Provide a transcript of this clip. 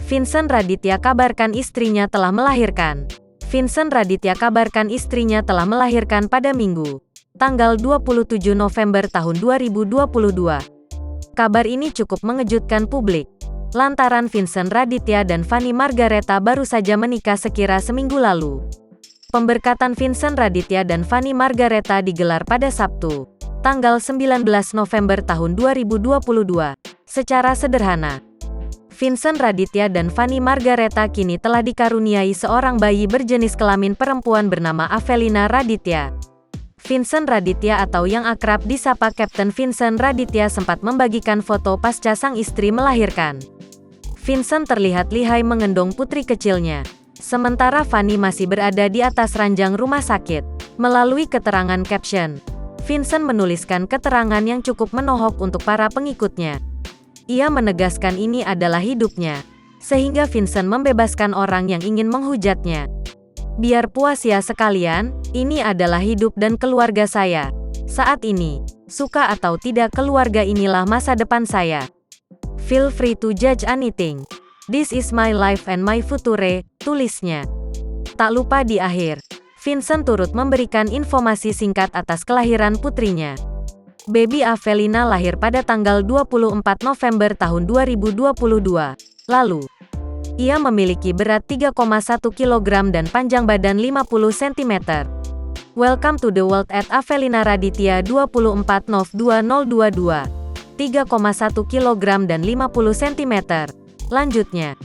Vincent Raditya kabarkan istrinya telah melahirkan. Vincent Raditya kabarkan istrinya telah melahirkan pada Minggu, tanggal 27 November tahun 2022. Kabar ini cukup mengejutkan publik, lantaran Vincent Raditya dan Fanny Margaretha baru saja menikah sekira seminggu lalu. Pemberkatan Vincent Raditya dan Fanny Margaretha digelar pada Sabtu, tanggal 19 November tahun 2022. Secara sederhana, Vincent Raditya dan Fanny Margaretha kini telah dikaruniai seorang bayi berjenis kelamin perempuan bernama Avelina Raditya. Vincent Raditya atau yang akrab disapa Kapten Vincent Raditya sempat membagikan foto pasca sang istri melahirkan. Vincent terlihat lihai menggendong putri kecilnya, sementara Fanny masih berada di atas ranjang rumah sakit. Melalui keterangan caption, Vincent menuliskan keterangan yang cukup menohok untuk para pengikutnya. Ia menegaskan ini adalah hidupnya, sehingga Vincent membebaskan orang yang ingin menghujatnya. Biar puas ya sekalian, ini adalah hidup dan keluarga saya. Saat ini, suka atau tidak keluarga inilah masa depan saya. Feel free to judge anything. This is my life and my future, tulisnya. Tak lupa di akhir, Vincent turut memberikan informasi singkat atas kelahiran putrinya. Baby Avelina lahir pada tanggal 24 November tahun 2022. Lalu, ia memiliki berat 3,1 kg dan panjang badan 50 cm. Welcome to the world at Avelina Raditya 24 Nov 2022. 3,1 kg dan 50 cm. Lanjutnya,